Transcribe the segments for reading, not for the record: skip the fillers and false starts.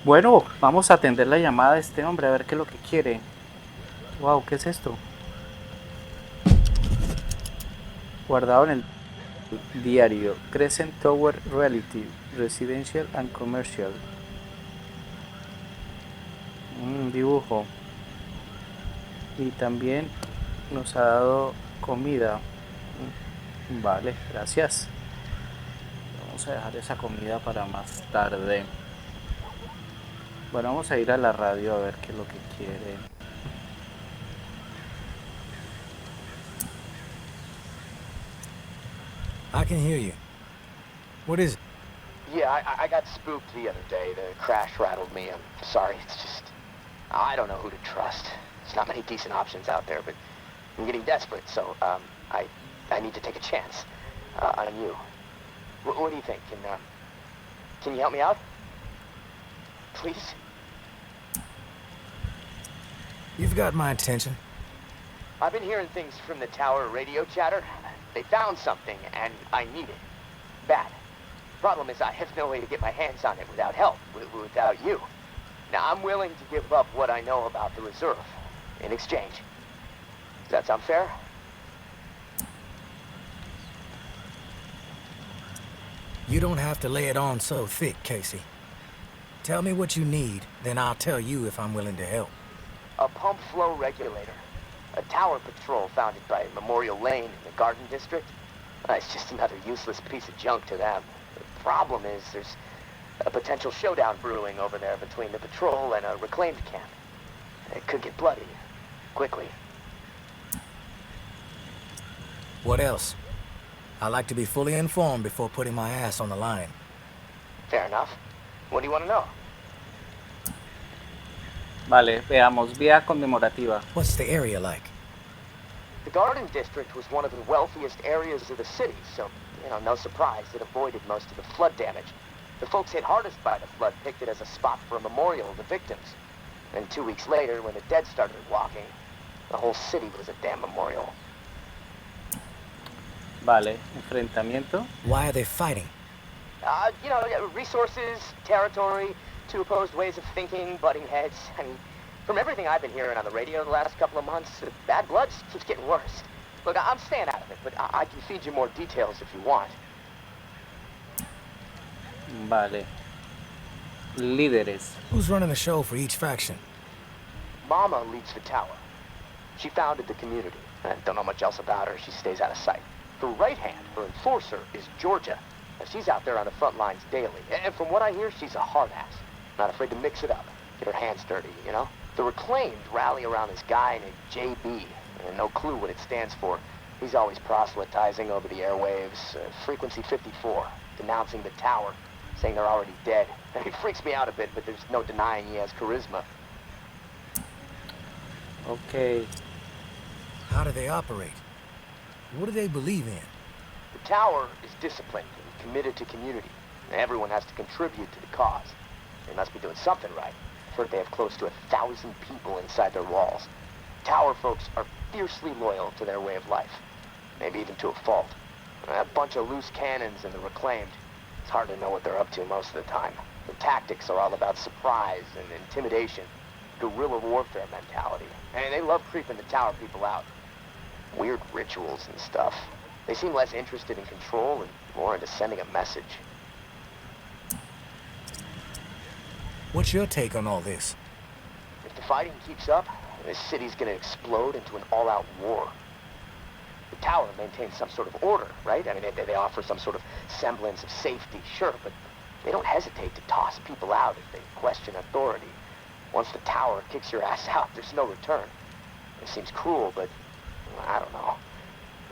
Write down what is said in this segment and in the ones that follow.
Bueno, vamos a atender la llamada de este hombre a ver qué es lo que quiere. Wow, ¿qué es esto? Guardado en el diario. Crescent Tower Reality, Residential and Commercial. Un dibujo. Y también nos ha dado comida. Vale, gracias. Vamos a dejar esa comida para más tarde. Bueno, vamos a ir a la radio a ver qué es lo que quiere. I can hear you. What is it? Yeah, I got spooked the other day. The crash rattled me. I'm sorry. It's just... I don't know who to trust. There's not many decent options out there, but I'm getting desperate, so, I need to take a chance, on you. What do you think? Can you help me out? Please? You've got my attention. I've been hearing things from the tower radio chatter. They found something, and I need it. Bad. Problem is, I have no way to get my hands on it without help, without you. Now, I'm willing to give up what I know about the reserve in exchange. Does that sound fair? You don't have to lay it on so thick, Casey. Tell me what you need, then I'll tell you if I'm willing to help. A pump flow regulator. A tower patrol founded by Memorial Lane in the Garden District. It's just another useless piece of junk to them. The problem is there's a potential showdown brewing over there between the patrol and a reclaimed camp. It could get bloody. Quickly. What else? I like to be fully informed before putting my ass on the line. Fair enough. What do you want to know? Vale, veamos. Vía conmemorativa. What's the area like? The Garden District was one of the wealthiest areas of the city, so, no surprise, it avoided most of the flood damage. The folks hit hardest by the flood picked it as a spot for a memorial of the victims. And 2 weeks later, when the dead started walking, the whole city was a damn memorial. Vale, enfrentamiento. Why are they fighting? Resources, territory, two opposed ways of thinking, butting heads. I mean, from everything I've been hearing on the radio the last couple of months, bad blood keeps getting worse. Look, I'm staying out of it, but I can feed you more details if you want. Vale. Líderes. Who's running the show for each faction? Mama leads the tower. She founded the community. I don't know much else about her. She stays out of sight. Her right hand, her enforcer, is Georgia. She's out there on the front lines daily. And from what I hear, she's a hard ass. Not afraid to mix it up. Get her hands dirty, The reclaimed rally around this guy named JB. And no clue what it stands for. He's always proselytizing over the airwaves. Frequency 54. Denouncing the tower. Saying they're already dead. It freaks me out a bit, but there's no denying he has charisma. Okay. How do they operate? What do they believe in? The tower is disciplined and committed to community. Everyone has to contribute to the cause. They must be doing something right. I've heard they have close to 1,000 people inside their walls. Tower folks are fiercely loyal to their way of life. Maybe even to a fault. A bunch of loose cannons in the reclaimed. It's hard to know what they're up to most of the time. The tactics are all about surprise and intimidation. Guerrilla warfare mentality. And they love creeping the tower people out. Weird rituals and stuff. They seem less interested in control and more into sending a message. What's your take on all this? If the fighting keeps up, this city's gonna explode into an all-out war. The tower maintains some sort of order, right? I mean, they offer some sort of semblance of safety, sure, but they don't hesitate to toss people out if they question authority. Once the tower kicks your ass out, there's no return. It seems cruel, but I don't know.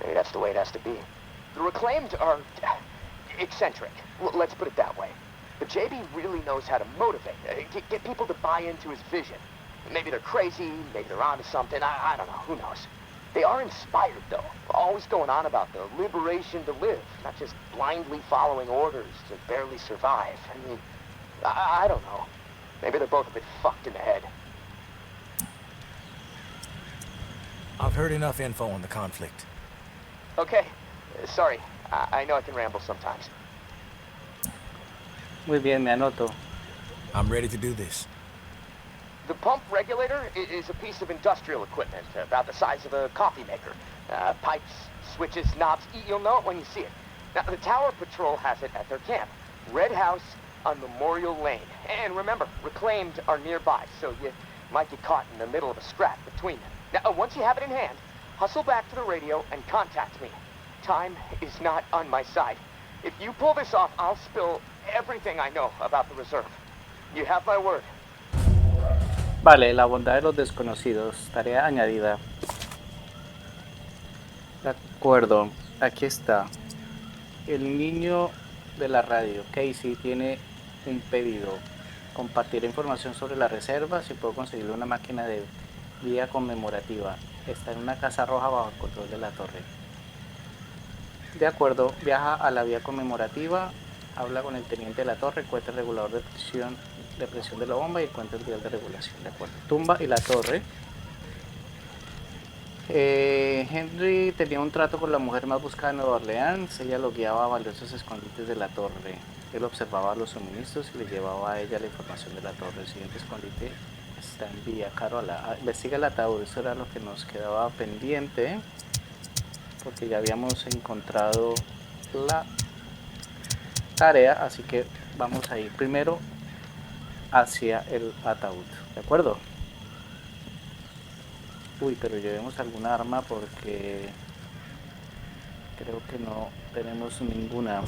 Maybe that's the way it has to be. The reclaimed are eccentric. Let's put it that way. But JB really knows how to motivate, get people to buy into his vision. Maybe they're crazy, maybe they're onto something, I don't know, who knows. They are inspired, though, always going on about the liberation to live, not just blindly following orders to barely survive. I mean, I don't know. Maybe they're both a bit fucked in the head. I've heard enough info on the conflict. Okay, sorry. I know I can ramble sometimes. Muy bien, me anoto. I'm ready to do this. The pump regulator is a piece of industrial equipment about the size of a coffee maker. Pipes, switches, knobs, you'll know it when you see it. Now, the Tower Patrol has it at their camp. Red House on Memorial Lane. And remember, reclaimed are nearby, so you might get caught in the middle of a scrap between them. Now, once you have it in hand, hustle back to the radio and contact me. Time is not on my side. If you pull this off, I'll spill everything I know about the reserve. You have my word. Vale, la bondad de los desconocidos. Tarea añadida. De acuerdo, aquí está. El niño de la radio, Casey, tiene un pedido. Compartir información sobre la reserva, si puedo conseguirle una máquina de vía conmemorativa. Está en una casa roja bajo el control de la torre. De acuerdo, viaja a la vía conmemorativa, habla con el teniente de la torre, encuentra el regulador de presión de la bomba y encuentra el dial de regulación. De acuerdo, tumba y la torre. Henry tenía un trato con la mujer más buscada de Nueva Orleans. Ella lo guiaba a valiosos escondites de la torre. Él observaba los suministros y le llevaba a ella la información de la torre. El siguiente escondite está en Villa Carola. Investiga el ataúd. Eso era lo que nos quedaba pendiente, porque ya habíamos encontrado la tarea. Así que vamos a ir primero hacia el ataúd. ¿De acuerdo? Uy, pero llevemos alguna arma porque creo que no tenemos ninguna.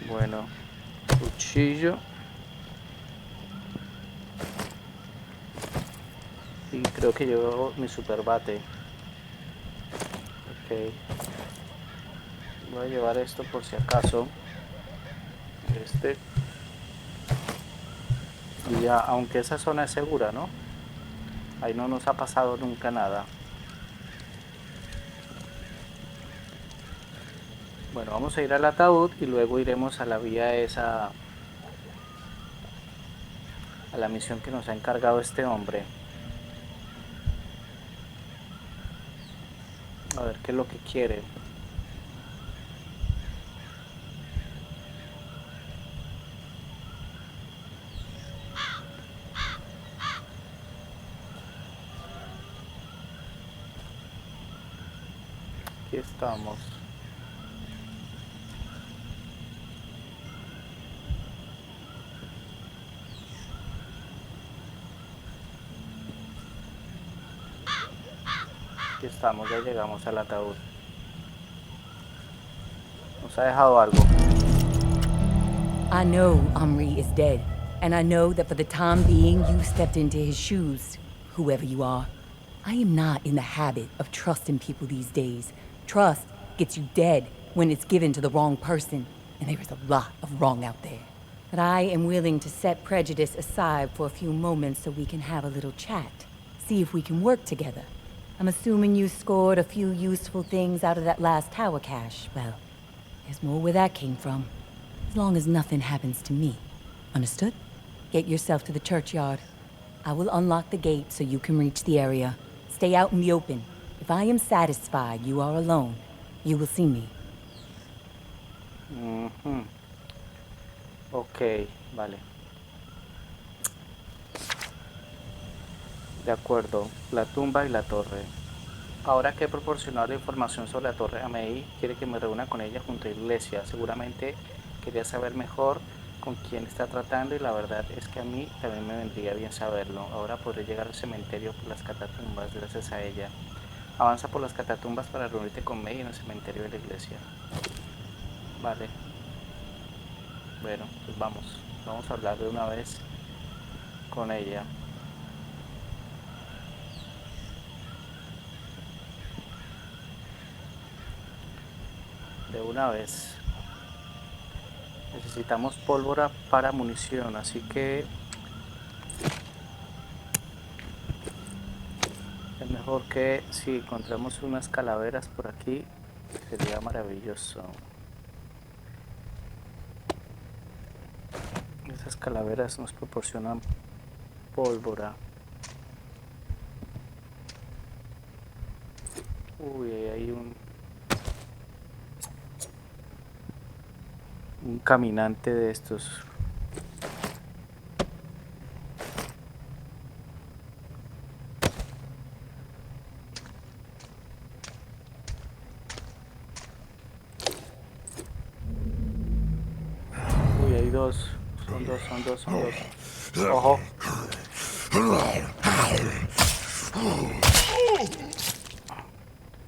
Bueno, cuchillo. Y creo que llevo mi super bate. Ok. Voy a llevar esto por si acaso. Y ya, aunque esa zona es segura, ¿no? Ahí no nos ha pasado nunca nada. Bueno, vamos a ir al ataúd y luego iremos a la vía esa, a la misión que nos ha encargado este hombre. A ver qué es lo que quiere. Aquí estamos. Aquí estamos, ya llegamos al ataúd. Nos ha dejado algo. I know Omri is dead, and I know that for the time being you stepped into his shoes, whoever you are. I am not in the habit of trusting people these days. Trust gets you dead when it's given to the wrong person, and there is a lot of wrong out there. But I am willing to set prejudice aside for a few moments so we can have a little chat. See if we can work together. I'm assuming you scored a few useful things out of that last tower cache. Well, there's more where that came from. As long as nothing happens to me. Understood? Get yourself to the churchyard. I will unlock the gate so you can reach the area. Stay out in the open. If I am satisfied you are alone, you will see me. Ok, vale. De acuerdo, la tumba y la torre. Ahora que he proporcionado la información sobre la torre a May, quiere que me reúna con ella junto a la iglesia. Seguramente quería saber mejor con quién está tratando y la verdad es que a mí también me vendría bien saberlo. Ahora podré llegar al cementerio por las catatumbas gracias a ella. Avanza por las catatumbas para reunirte con May en el cementerio de la iglesia. Vale. Bueno, pues vamos a hablar de una vez con ella. De una vez. Necesitamos pólvora para munición, así que es mejor que si encontramos unas calaveras por aquí, sería maravilloso. Esas calaveras nos proporcionan pólvora. Uy, hay un caminante de estos. dos. Son dos, son dos, son dos. Ojo.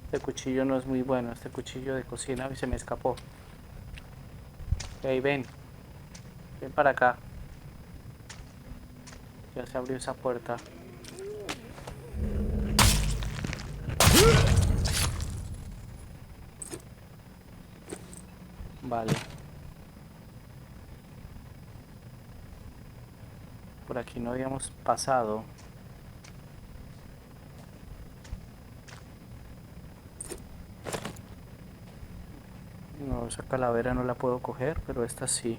Este cuchillo no es muy bueno. Este cuchillo de cocina y se me escapó. Hey, ven. Ven para acá. Ya se abrió esa puerta. Vale. Por aquí no habíamos pasado. No, esa calavera no la puedo coger, pero esta sí.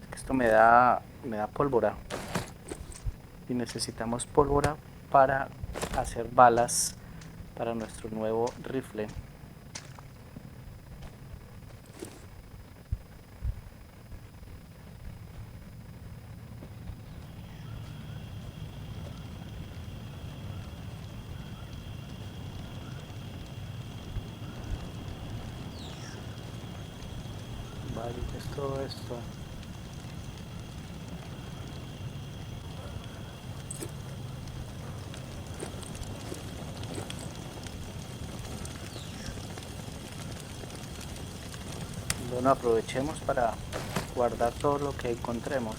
Es que esto me da pólvora. Y necesitamos pólvora para hacer balas para nuestro nuevo rifle. Vale, ¿qué es todo esto? Bueno, aprovechemos para guardar todo lo que encontremos.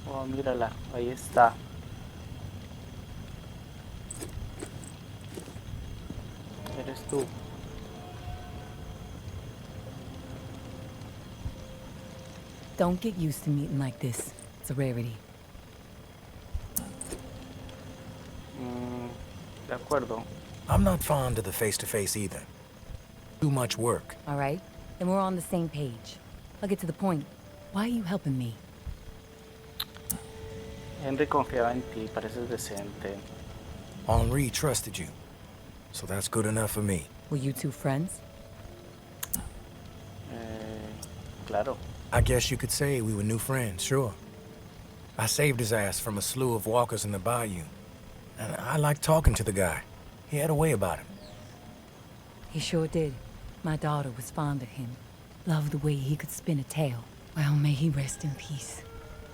Oh, mírala, ahí está. Eres tú. Don't get used to meeting like this. It's a rarity. De acuerdo. I'm not fond of the face-to-face either. Too much work. All right? Then we're on the same page. I'll get to the point. Why are you helping me? Henry confiaba en ti, pareces decente. Henri trusted you. So that's good enough for me. Were you two friends? Claro. I guess you could say we were new friends, sure. I saved his ass from a slew of walkers in the bayou. And I liked talking to the guy. He had a way about him. He sure did. My daughter was fond of him. Loved the way he could spin a tale. Well, may he rest in peace.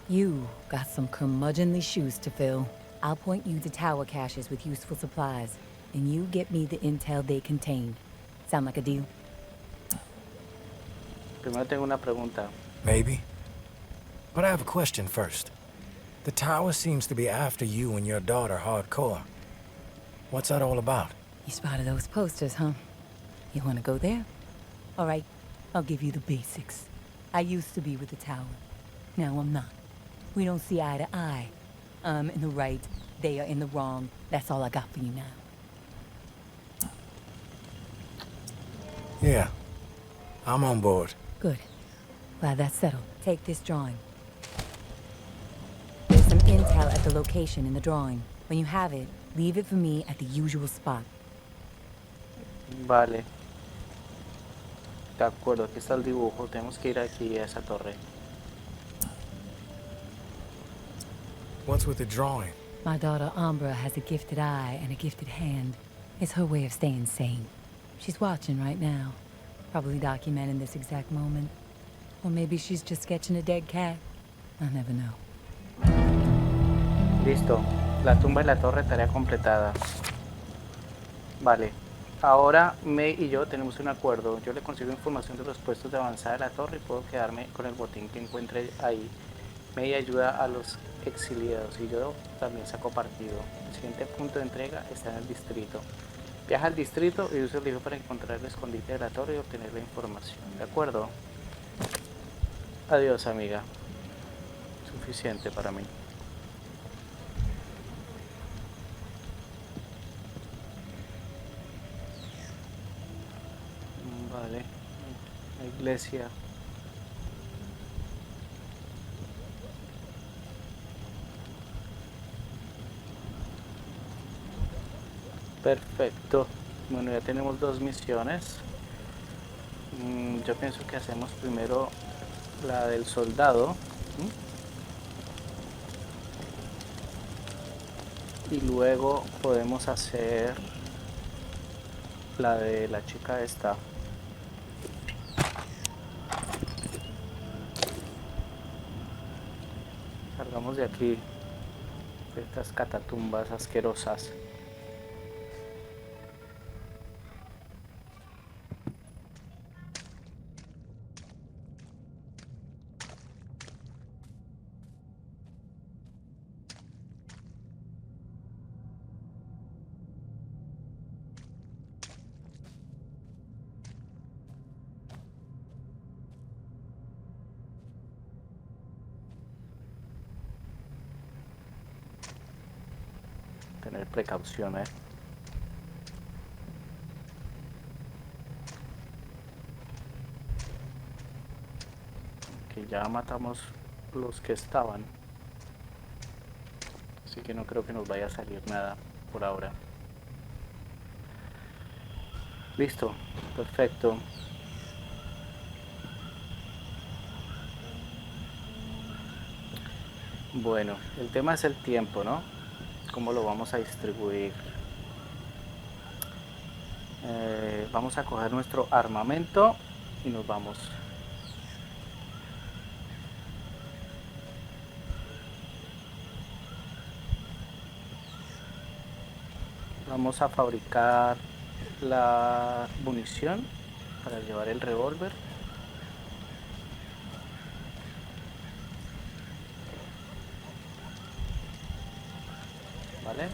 You got some curmudgeonly shoes to fill. I'll point you to tower caches with useful supplies, and you get me the intel they contain. Sound like a deal? Primero tengo una pregunta. Maybe. But I have a question first. The tower seems to be after you and your daughter hardcore. What's that all about? You spotted those posters, huh? You want to go there? All right, I'll give you the basics. I used to be with the tower. Now I'm not. We don't see eye to eye. I'm in the right, they are in the wrong. That's all I got for you now. Yeah. I'm on board. Good. Glad that's settled. Take this drawing. There's some intel at the location in the drawing. When you have it, leave it for me at the usual spot. Vale. De acuerdo, aquí está el dibujo. Tenemos que ir aquí a esa torre. What's with the drawing? My daughter Umbra has a gifted eye and a gifted hand. It's her way of staying sane. She's watching right now. Probably documenting this exact moment. Or maybe she's just sketching a dead cat. I'll never know. Listo. La tumba y la torre, tarea completada. Vale. Ahora May y yo tenemos un acuerdo. Yo le consigo información de los puestos de avanzada de la torre y puedo quedarme con el botín que encuentre ahí. May ayuda a los exiliados y yo también saco partido. El siguiente punto de entrega está en el distrito. Viaja al distrito y usa el libro para encontrar el escondite de la torre y obtener la información. ¿De acuerdo? Adiós, amiga. Suficiente para mí. Vale. La iglesia. Perfecto. Bueno, ya tenemos dos misiones. Yo pienso que hacemos primero la del soldado. Y luego podemos hacer la de la chica esta. Salgamos de aquí, de estas catatumbas asquerosas. Tener precaución, que ya matamos los que estaban, así que no creo que nos vaya a salir nada por ahora. Listo, perfecto. Bueno, el tema es el tiempo, ¿no? ¿Cómo lo vamos a distribuir? Vamos a coger nuestro armamento y nos vamos. Vamos a fabricar la munición para llevar el revólver. ¿Vale?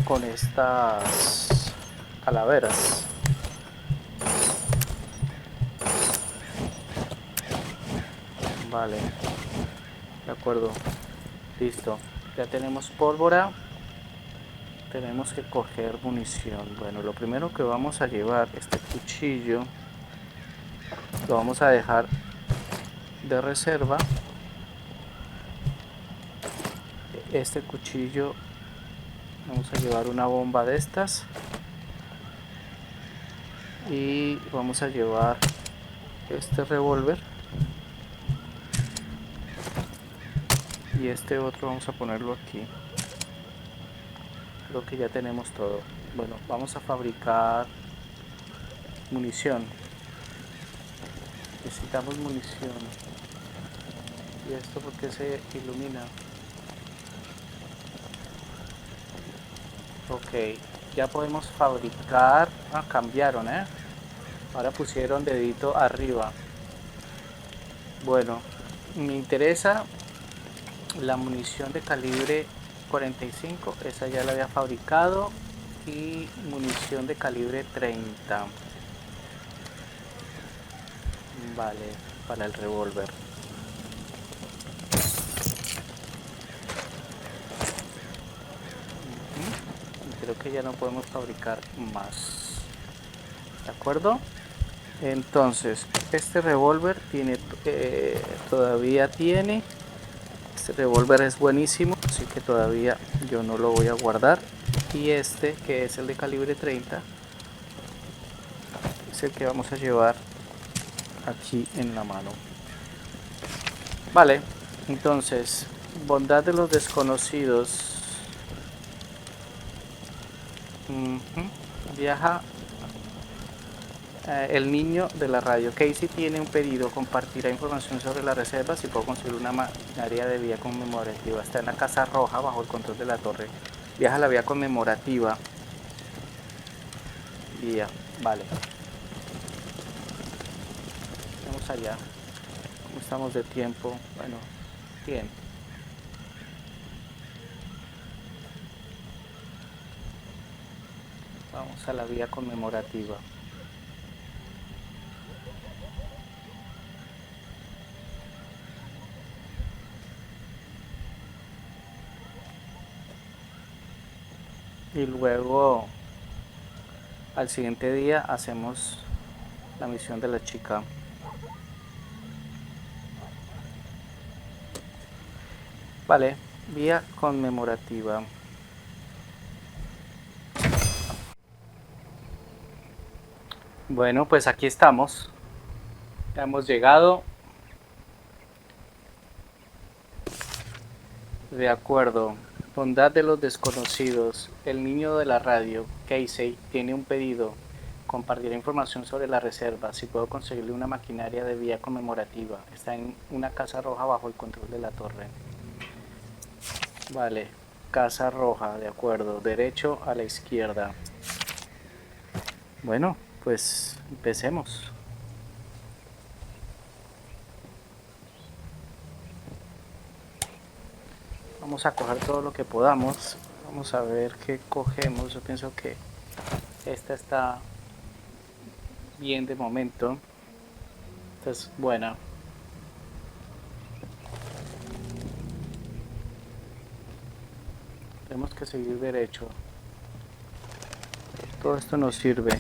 Con estas calaveras. Vale, de acuerdo, listo. Ya tenemos pólvora. Tenemos que coger munición. Bueno, lo primero que vamos a llevar, este cuchillo, lo vamos a dejar de reserva. Este cuchillo, vamos a llevar una bomba de estas. Y vamos a llevar este revólver. Y este otro vamos a ponerlo aquí. Creo que ya tenemos todo. Bueno, vamos a fabricar munición. Necesitamos munición. ¿Y esto por qué se ilumina? Ok, ya podemos fabricar. Ah, cambiaron, ahora pusieron dedito arriba. Bueno, me interesa la munición de calibre 45, esa ya la había fabricado, y munición de calibre 30. Vale, para el revólver. Creo que ya no podemos fabricar más. ¿De acuerdo? Entonces, este revólver tiene, todavía tiene. Este revólver es buenísimo, así que todavía yo no lo voy a guardar. Y este, que es el de calibre 30, es el que vamos a llevar aquí en la mano. Vale, entonces, bondad de los desconocidos. Viaja el niño de la radio. Casey tiene un pedido. Compartirá información sobre las reservas y puedo conseguir una área de vía conmemorativa. Está en la casa roja bajo el control de la torre. Viaja a la vía conmemorativa. Vía, vale. Vamos allá. ¿Cómo estamos de tiempo? Bueno, bien. Vamos a la vía conmemorativa. Y luego al siguiente día hacemos la misión de la chica. Vale, vía conmemorativa. Bueno, pues aquí estamos. Ya hemos llegado. De acuerdo. Bondad de los desconocidos. El niño de la radio, Casey, tiene un pedido. Compartirá información sobre la reserva. Si puedo conseguirle una maquinaria de vía conmemorativa. Está en una casa roja bajo el control de la torre. Vale. Casa roja, de acuerdo. Derecho a la izquierda. Bueno, pues empecemos. Vamos a coger todo lo que podamos. Vamos a ver qué cogemos. Yo pienso que esta está bien de momento. Esta es buena. Tenemos que seguir derecho. Todo esto nos sirve.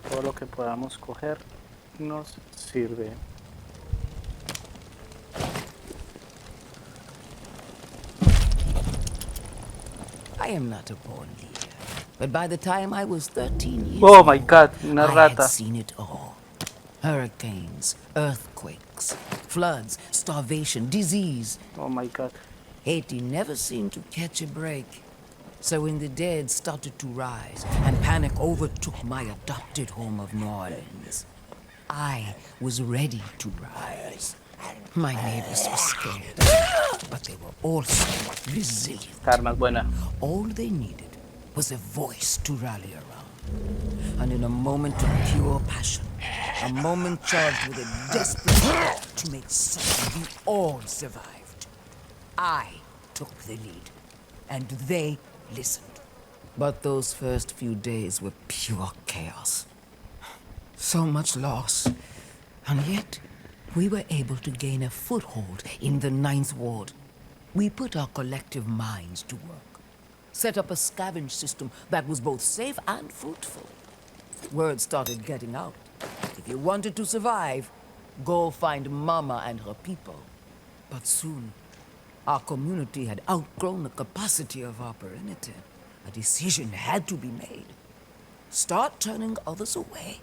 Todo lo que podamos coger nos sirve. I am not a born leader, but by the time I was 13 years Oh my old, god, una I had rata. seen it all. Hurricanes, earthquakes, floods, starvation, disease. Oh my god. Haiti never seemed to catch a break. So when the dead started to rise and panic overtook my adopted home of New Orleans, I was ready to rise. My neighbors were scared, but they were also resilient. Esta arma es buena. All they needed was a voice to rally around. And in a moment of pure passion, a moment charged with a desperate will to make certain we all survived, I took the lead, and they listened. But those first few days were pure chaos. So much loss, and yet we were able to gain a foothold in the Ninth Ward. We put our collective minds to work, set up a scavenge system that was both safe and fruitful. Word started getting out. If you wanted to survive, go find Mama and her people. But soon, our community had outgrown the capacity of our perimeter. A decision had to be made. Start turning others away,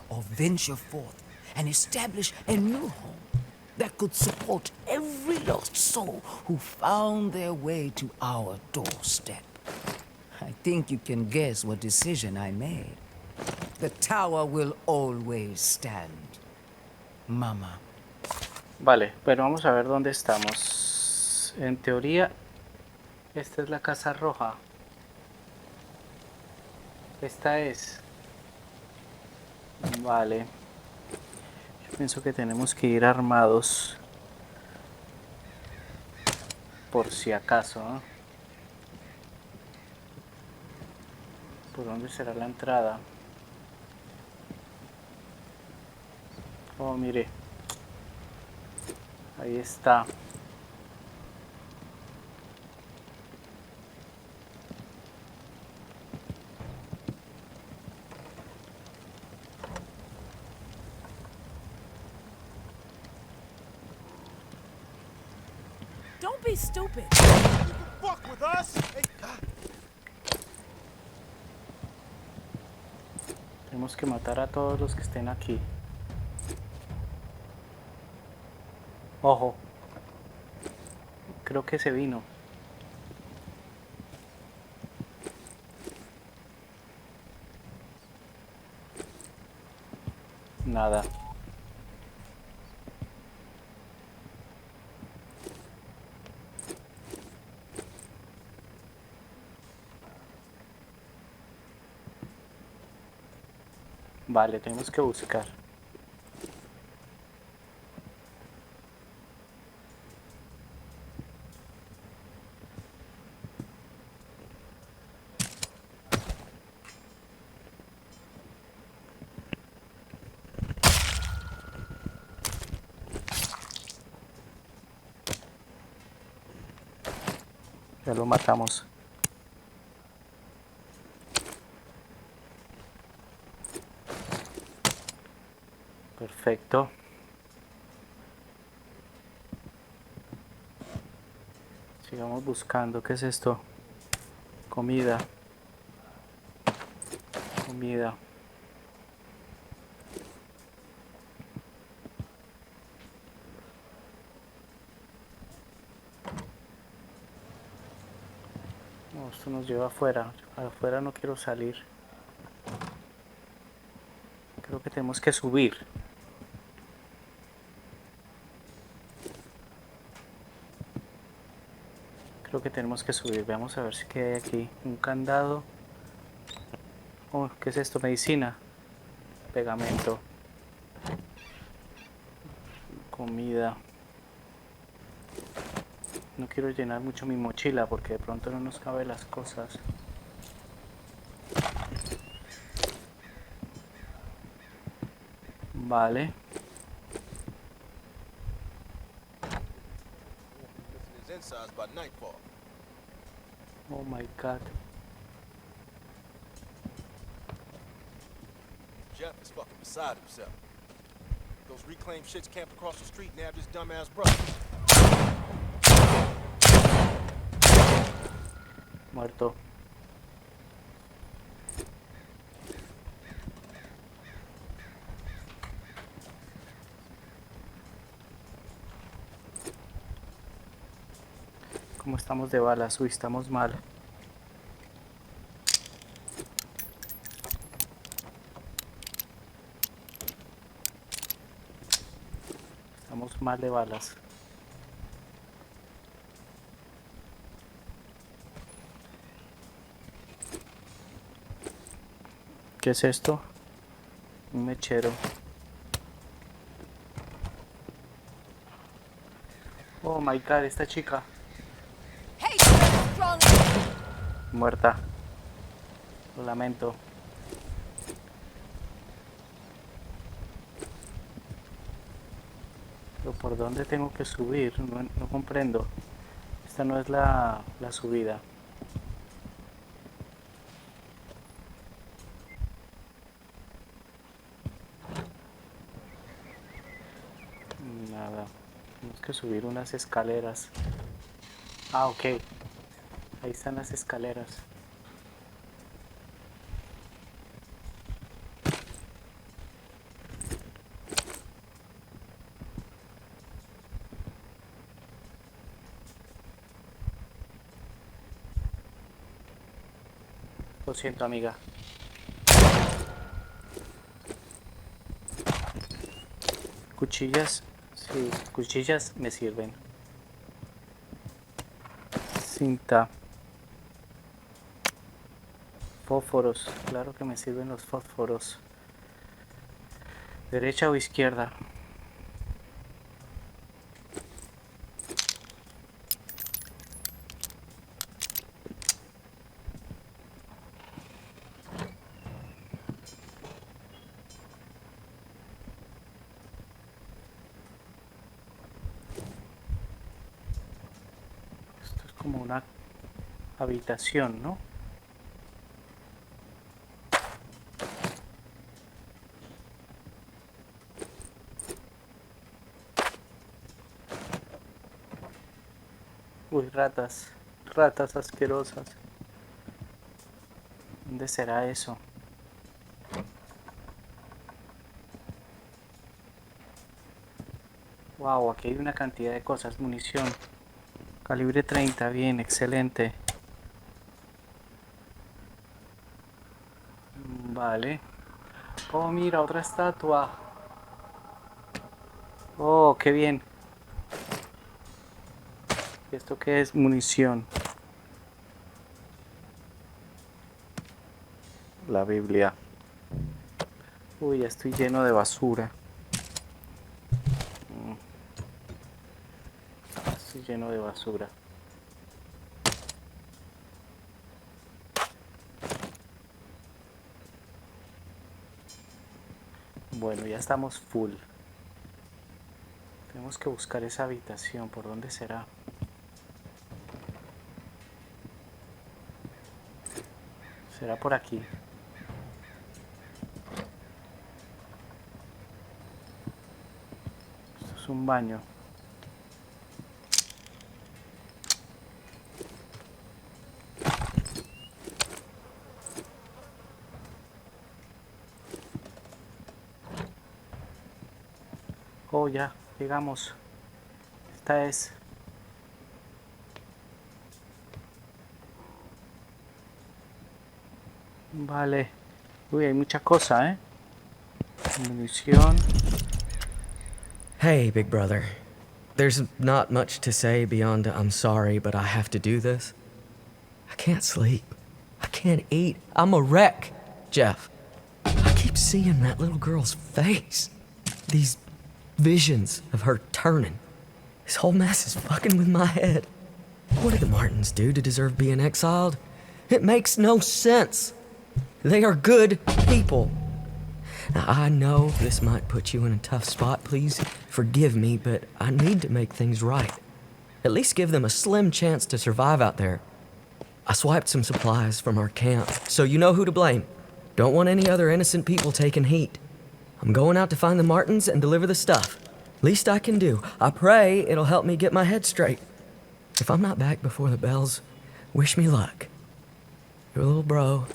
or venture forth and establish a new home that could support every lost soul who found their way to our doorstep. I think you can guess what decision I made. The tower will always stand. Mama. Vale, pero vamos a ver dónde estamos. En teoría, esta es la casa roja. Esta es. Vale. Yo pienso que tenemos que ir armados. Por si acaso, ¿no? ¿Por dónde será la entrada? Oh, mire. Ahí está. Don't be stupid. Fuck with us. Tenemos que matar a todos los que estén aquí. Ojo. Creo que se vino. Nada. Vale, tenemos que buscar. Ya lo matamos. Perfecto. Sigamos buscando. ¿Qué es esto? Comida. Comida. No, esto nos lleva afuera. Afuera no quiero salir. Creo que tenemos que subir. Creo que tenemos que subir. Veamos a ver si qué hay aquí. Un candado. Oh, ¿qué es esto? Medicina. Pegamento. Comida. No quiero llenar mucho mi mochila porque de pronto no nos cabe las cosas. Vale. Oh my god. Jeff is fucking beside himself. Those reclaimed shits camped across the street and nabbed his dumbass brother. Muerto. ¿Cómo estamos de balas? Uy, estamos mal. Estamos mal de balas. ¿Qué es esto? Un mechero. Oh my god, esta chica. Muerta. Lo lamento. Pero ¿por dónde tengo que subir? No comprendo. Esta no es la subida. Nada. Tenemos que subir unas escaleras. Ah, ok. Ahí están las escaleras. Lo siento, amiga. Cuchillas. Sí, cuchillas me sirven. Cinta. Fósforos. Claro que me sirven los fósforos. ¿Derecha o izquierda? Esto es como una habitación, ¿no? Uy, ratas. Ratas asquerosas. ¿Dónde será eso? Wow, aquí hay una cantidad de cosas. Munición. Calibre 30, bien, excelente. Vale. Oh, mira, otra estatua. Oh, qué bien. ¿Esto qué es? Munición. La Biblia. Uy, ya estoy lleno de basura. Estoy lleno de basura. Bueno, ya estamos full. Tenemos que buscar esa habitación. ¿Por dónde será? ¿Será por aquí? Esto es un baño. Oh, ya, llegamos. Esta es. Vale. Uy, hay mucha cosa, ¿eh? Munición. Hey, big brother. There's not much to say beyond I'm sorry, but I have to do this. I can't sleep. I can't eat. I'm a wreck, Jeff. I keep seeing that little girl's face. These visions of her turning. This whole mess is fucking with my head. What did the Martins do to deserve being exiled? It makes no sense. They are good people. Now, I know this might put you in a tough spot. Please forgive me, but I need to make things right. At least give them a slim chance to survive out there. I swiped some supplies from our camp, so you know who to blame. Don't want any other innocent people taking heat. I'm going out to find the Martins and deliver the stuff. Least I can do. I pray it'll help me get my head straight. If I'm not back before the bells, wish me luck. Your little bro,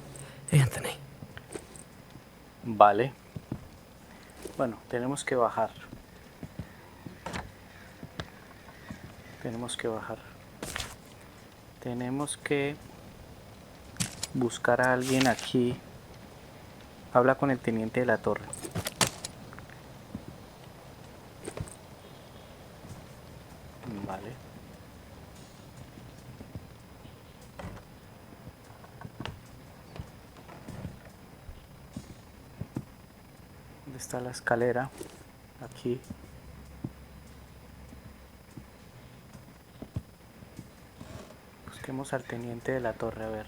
Anthony. Vale. Bueno, tenemos que bajar. Tenemos que bajar. Tenemos que buscar a alguien aquí. Habla con el teniente de la torre. Vale. ¿Dónde está la escalera? Aquí. Busquemos al teniente de la torre, a ver.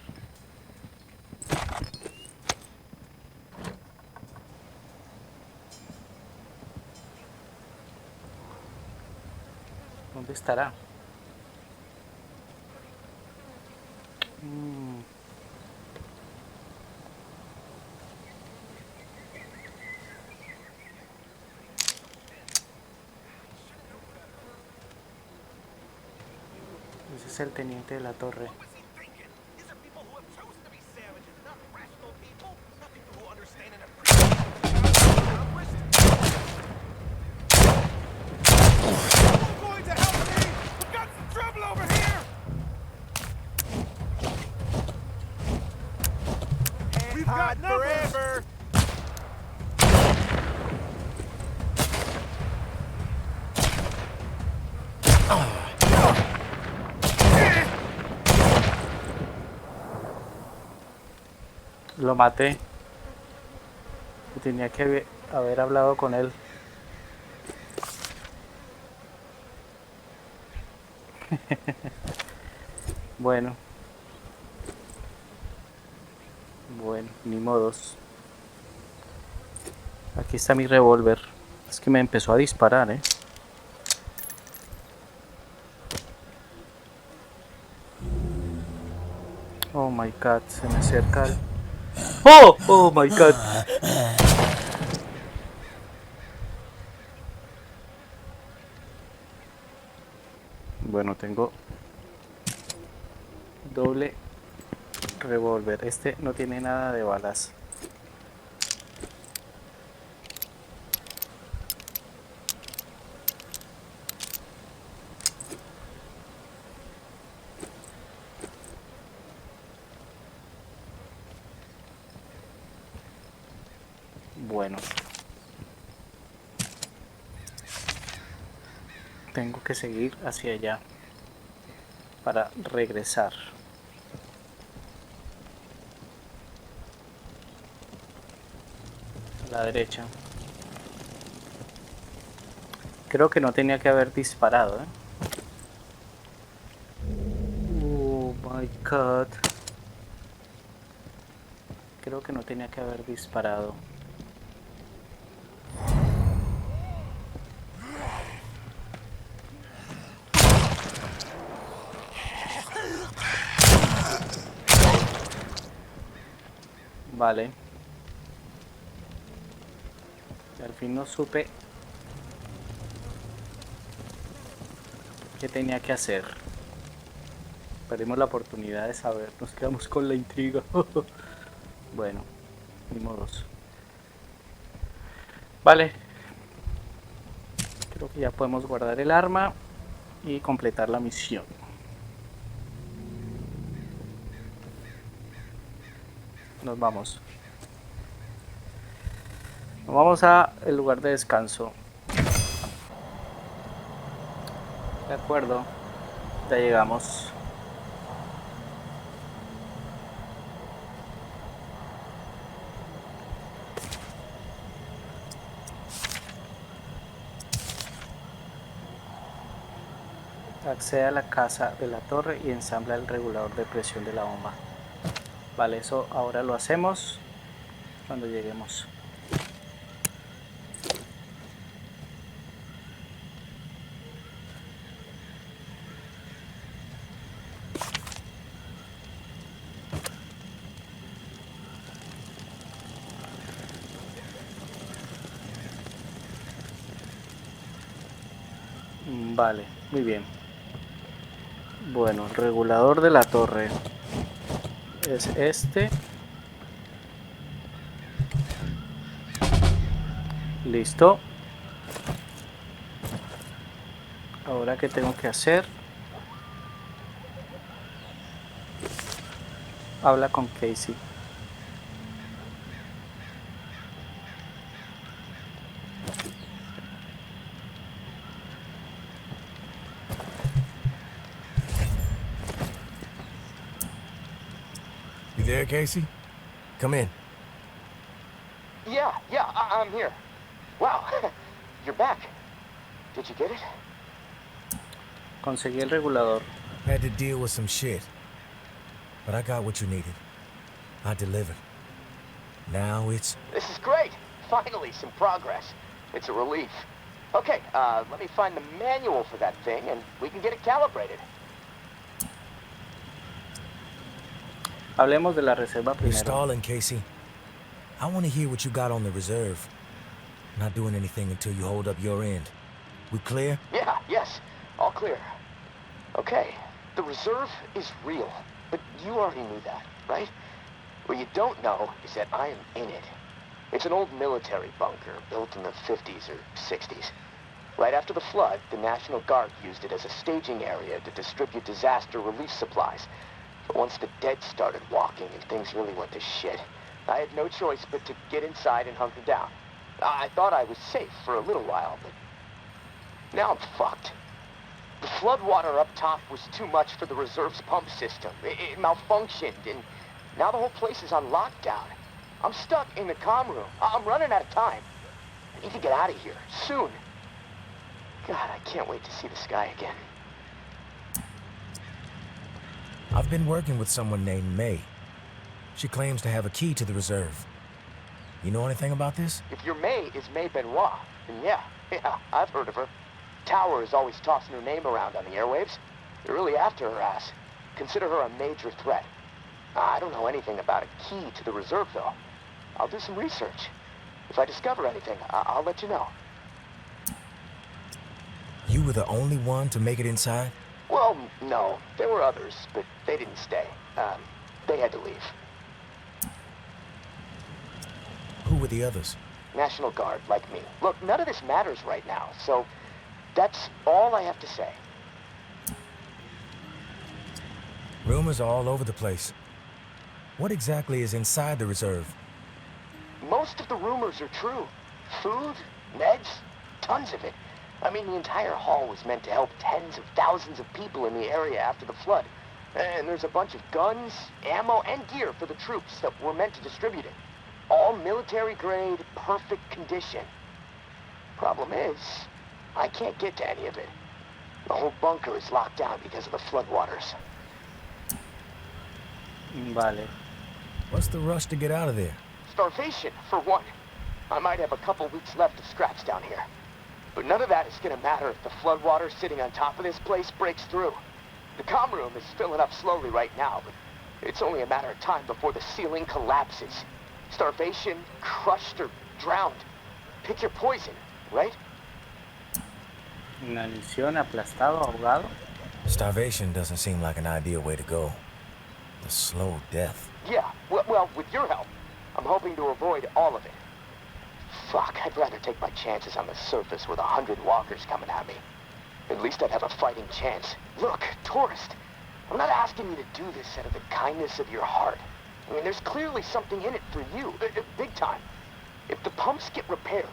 ¿Dónde estará? Ese es el teniente de la torre. Forever. Lo maté. Tenía que haber hablado con él. Bueno. Bueno, ni modos. Aquí está mi revólver. Es que me empezó a disparar, ¿eh? Oh my god, se me acerca el... ¡Oh! Oh my god. Bueno, tengo doble revólver. Este no tiene nada de balas. Bueno, tengo que seguir hacia allá para regresar. A la derecha. Creo que no tenía que haber disparado, ¿eh? Oh my god. Creo que no tenía que haber disparado. Vale. Y al fin no supe qué tenía que hacer. Perdimos la oportunidad de saber. Nos quedamos con la intriga. Bueno, ni modos. Vale. Creo que ya podemos guardar el arma y completar la misión. Nos vamos. Nos vamos a el lugar de descanso. De acuerdo. Ya llegamos. Accede a la casa de la torre y ensambla el regulador de presión de la bomba. Vale, eso ahora lo hacemos cuando lleguemos. Vale, muy bien. Bueno, el regulador de la torre es este. Listo. Ahora, ¿qué tengo que hacer? Habla con Casey. You there, Casey? Come in. Yeah, I'm here. Wow, you're back. Did you get it? Conseguí el regulador. Had to deal with some shit. But I got what you needed. I delivered. Now it's... This is great. Finally, some progress. It's a relief. Okay, let me find the manual for that thing and we can get it calibrated. Hablemos de la reserva You're primero. stalling, Casey. I want to hear what you got on the reserve. Not doing anything until you hold up your end. We clear? Yeah, yes, all clear. Okay, the reserve is real, but you already knew that, right? What you don't know is that I am in it. It's an old military bunker built in the 50s or 60s. Right after the flood, the National Guard used it as a staging area to distribute disaster relief supplies. But once the dead started walking and things really went to shit, I had no choice but to get inside and hunker down. I thought I was safe for a little while, but now I'm fucked. The floodwater up top was too much for the reserve's pump system. It malfunctioned, and now the whole place is on lockdown. I'm stuck in the comm room. I'm running out of time. I need to get out of here, soon. God, I can't wait to see the sky again. I've been working with someone named May. She claims to have a key to the reserve. You know anything about this? If your May is May Benoit, then yeah, I've heard of her. Tower is always tossing her name around on the airwaves. They're really after her ass. Consider her a major threat. I don't know anything about a key to the reserve, though. I'll do some research. If I discover anything, I'll let you know. You were the only one to make it inside? Well, no. There were others, but they didn't stay. They had to leave. Who were the others? National Guard, like me. Look, none of this matters right now, so that's all I have to say. Rumors are all over the place. What exactly is inside the reserve? Most of the rumors are true. Food, meds, tons of it. I mean, the entire hall was meant to help tens of thousands of people in the area after the flood. And there's a bunch of guns, ammo, and gear for the troops that were meant to distribute it. All military-grade, perfect condition. Problem is, I can't get to any of it. The whole bunker is locked down because of the floodwaters. Vale. What's the rush to get out of there? Starvation, for one. I might have a couple weeks left of scraps down here. But none of that is gonna matter if the floodwater sitting on top of this place breaks through. The comm room is filling up slowly right now, but it's only a matter of time before the ceiling collapses. Starvation, crushed, or drowned. Pick your poison, right? Inanición, aplastado, ahogado. Starvation doesn't seem like an ideal way to go. The slow death. Yeah, well, with your help, I'm hoping to avoid all of it. Fuck, I'd rather take my chances on the surface with 100 walkers coming at me. At least I'd have a fighting chance. Look, tourist, I'm not asking you to do this out of the kindness of your heart. I mean, there's clearly something in it for you, big time. If the pumps get repaired,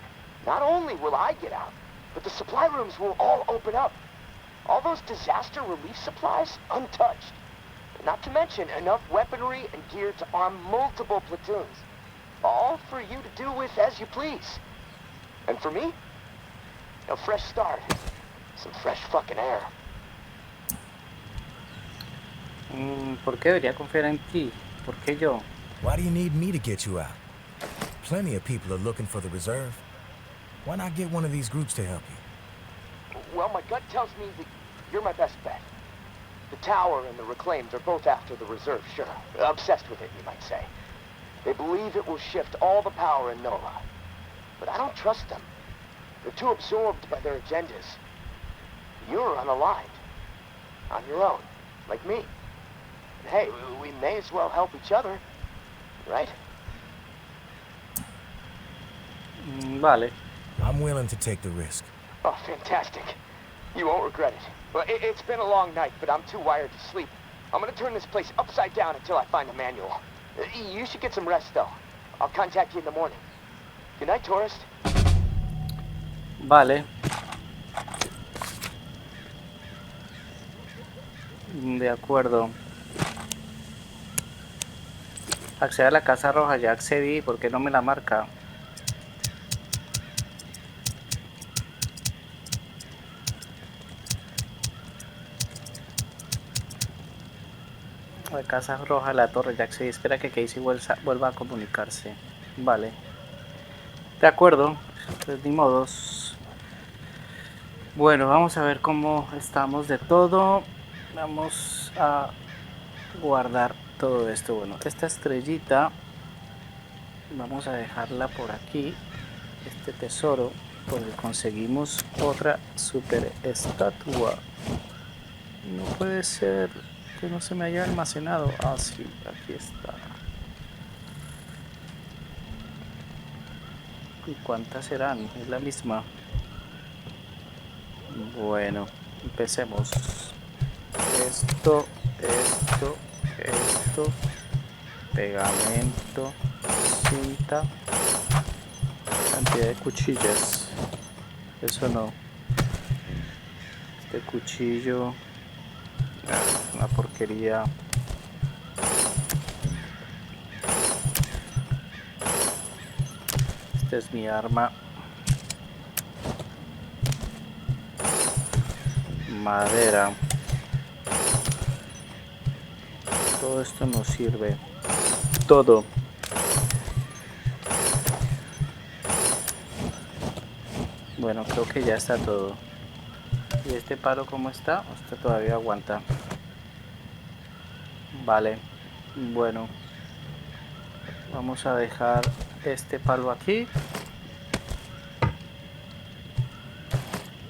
not only will I get out, but the supply rooms will all open up. All those disaster relief supplies, untouched. Not to mention enough weaponry and gear to arm multiple platoons. All for you to do with as you please. And for me, a fresh start. Some fresh fucking air. ¿Por qué debería confiar en ti? ¿Por qué yo? Why do you need me to get you out? Plenty of people are looking for the reserve. Why not get one of these groups to help you? Well, my gut tells me that you're my best bet. The Tower and the Reclaimed are both after the reserve, sure. Obsessed with it, you might say. They believe it will shift all the power in NOLA. But I don't trust them. They're too absorbed by their agendas. You're unaligned. On your own, like me. And hey, we may as well help each other, right? Vale. I'm willing to take the risk. Oh, fantastic. You won't regret it. Well, it's been a long night, but I'm too wired to sleep. I'm gonna turn this place upside down until I find a manual. You should get some rest, though. I'll contact you in the morning. Good night, tourist. Vale. De acuerdo. Acceder a la Casa Roja, ya accedí. ¿Por qué no me la marca? La Casa Roja, la torre, ya accedí. Espera que Casey vuelva a comunicarse. Vale. De acuerdo. Pues ni modos. Bueno, vamos a ver cómo estamos de todo. Vamos a guardar todo esto. Bueno, esta estrellita vamos a dejarla por aquí. Este tesoro, porque conseguimos otra super estatua. No puede ser que no se me haya almacenado. Ah, sí, aquí está. ¿Y cuántas serán? Es la misma. Bueno, empecemos. Esto, pegamento, cinta, cantidad de cuchillas. Eso no. Este cuchillo, una porquería. Esta es mi arma. Madera. Todo esto nos sirve. Todo. Bueno, creo que ya está todo. ¿Y este palo cómo está? Este todavía aguanta. Vale. Bueno. Vamos a dejar este palo aquí.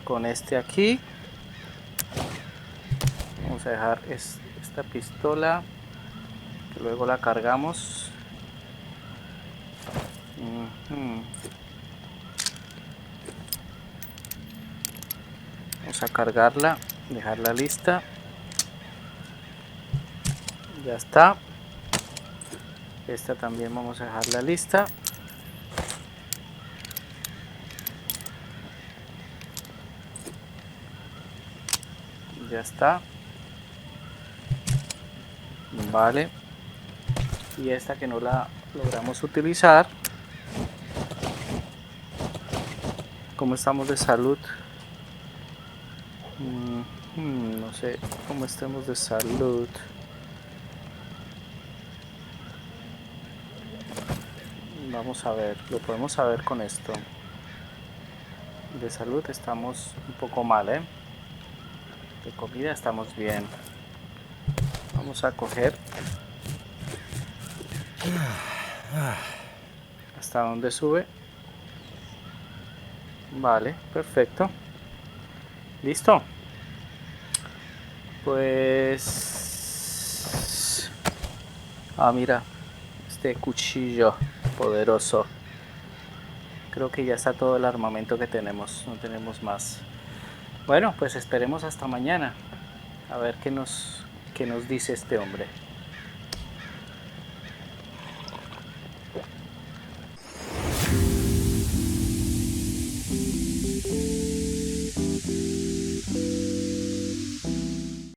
Con este aquí. Vamos a dejar esta pistola. Que luego la cargamos. Vamos a cargarla. Dejarla lista. Ya está. Esta también vamos a dejarla lista. Ya está. Vale. Y esta que no la logramos utilizar. ¿Cómo estamos de salud? No sé cómo estemos de salud. Vamos a ver, lo podemos saber con esto. De salud estamos un poco mal, ¿eh? De comida estamos bien. Vamos a coger. ¿Hasta dónde sube? Vale, perfecto. Listo. Pues... Ah, mira. Este cuchillo poderoso. Creo que ya está todo el armamento que tenemos, no tenemos más. Bueno, pues esperemos hasta mañana, a ver qué nos dice este hombre.